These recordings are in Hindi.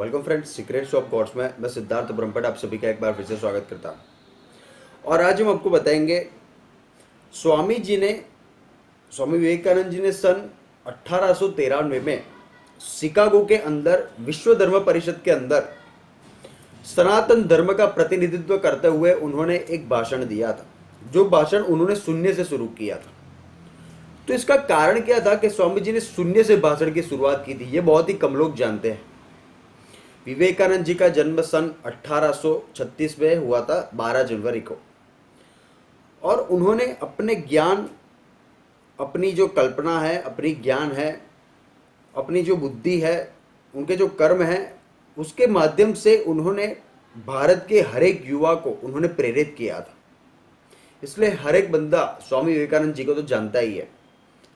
Welcome friends, secrets of gods में मैं सिद्धार्थ ब्रह्मपट आप सभी का एक बार फिर से स्वागत करता हूँ। और आज हम आपको बताएंगे स्वामी विवेकानंद जी ने सन 1893 में शिकागो के अंदर विश्व धर्म परिषद के अंदर सनातन धर्म का प्रतिनिधित्व करते हुए उन्होंने एक भाषण दिया था, जो भाषण उन्होंने शून्य से शुरू किया था। तो इसका कारण क्या था कि स्वामी जी ने शून्य से भाषण की शुरुआत की थी, ये बहुत ही कम लोग जानते हैं। विवेकानंद जी का जन्म सन 1836 में हुआ था, 12 जनवरी को। और उन्होंने अपने ज्ञान, अपनी जो कल्पना है, अपनी ज्ञान है, अपनी जो बुद्धि है, उनके जो कर्म है, उसके माध्यम से उन्होंने भारत के हर एक युवा को उन्होंने प्रेरित किया था। इसलिए हर एक बंदा स्वामी विवेकानंद जी को तो जानता ही है।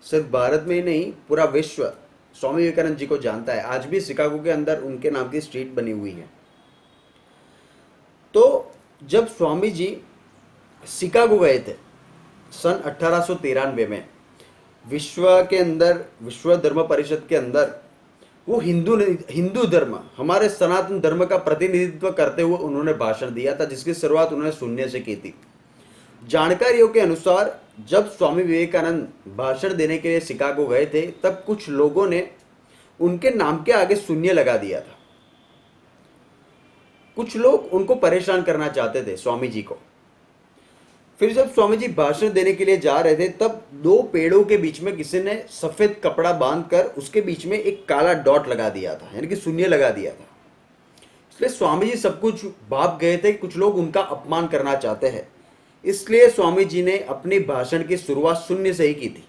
सिर्फ भारत में ही नहीं, पूरा विश्व स्वामी विवेकानंद जी को जानता है। आज भी शिकागो के अंदर उनके नाम की स्ट्रीट बनी हुई है। तो जब स्वामी जी शिकागो गए थे सन 1893 में, विश्व धर्म परिषद के अंदर, वो हिंदू धर्म, हमारे सनातन धर्म का प्रतिनिधित्व करते हुए उन्होंने भाषण दिया था, जिसकी शुरुआत उन्होंने शून्य से की थी। जानकारियों के अनुसार जब स्वामी विवेकानंद भाषण देने के लिए शिकागो गए थे, तब कुछ लोगों ने उनके नाम के आगे शून्य लगा दिया था। कुछ लोग उनको परेशान करना चाहते थे, स्वामी जी को। फिर जब स्वामी जी भाषण देने के लिए जा रहे थे, तब दो पेड़ों के बीच में किसी ने सफेद कपड़ा बांधकर उसके बीच में एक काला डॉट लगा दिया था, यानी कि शून्य लगा दिया था। इसलिए स्वामी जी सब कुछ भाप गए थे, कुछ लोग उनका अपमान करना चाहते हैं। इसलिए स्वामी जी ने अपनी भाषण की शुरुआत शून्य से ही की थी।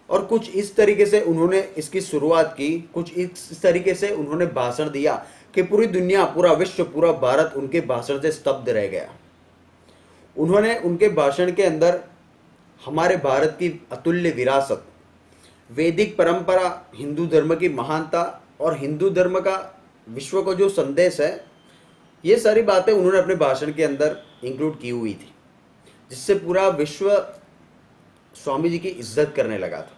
और कुछ इस तरीके से उन्होंने इसकी शुरुआत की, कुछ इस तरीके से उन्होंने भाषण दिया कि पूरी दुनिया, पूरा विश्व, पूरा भारत उनके भाषण से स्तब्ध रह गया। उन्होंने उनके भाषण के अंदर हमारे भारत की अतुल्य विरासत, वैदिक परंपरा, हिंदू धर्म की महानता और हिंदू धर्म का विश्व को जो संदेश है, ये सारी बातें उन्होंने अपने भाषण के अंदर इंक्लूड की हुई थी, जिससे पूरा विश्व स्वामी जी की इज्जत करने लगा था।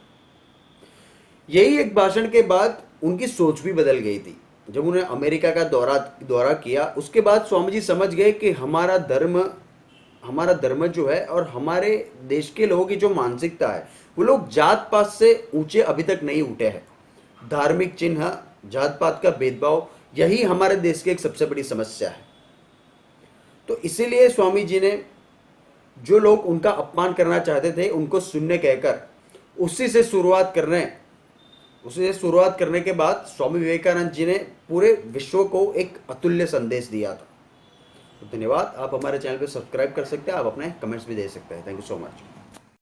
यही एक भाषण के बाद उनकी सोच भी बदल गई थी। जब उन्हें अमेरिका का दौरा किया, उसके बाद स्वामी जी समझ गए कि हमारा धर्म जो है और हमारे देश के लोगों की जो मानसिकता है, वो लोग जात पात से ऊंचे अभी तक नहीं उठे हैं। धार्मिक चिन्ह, जात पात का भेदभाव, यही हमारे देश की एक सबसे बड़ी समस्या है। तो इसीलिए स्वामी जी ने जो लोग उनका अपमान करना चाहते थे, उनको शून्य कहकर उसी से शुरुआत करने के बाद स्वामी विवेकानंद जी ने पूरे विश्व को एक अतुल्य संदेश दिया था। तो धन्यवाद। आप हमारे चैनल पे सब्सक्राइब कर सकते हैं, आप अपने कमेंट्स भी दे सकते हैं। Thank you so much.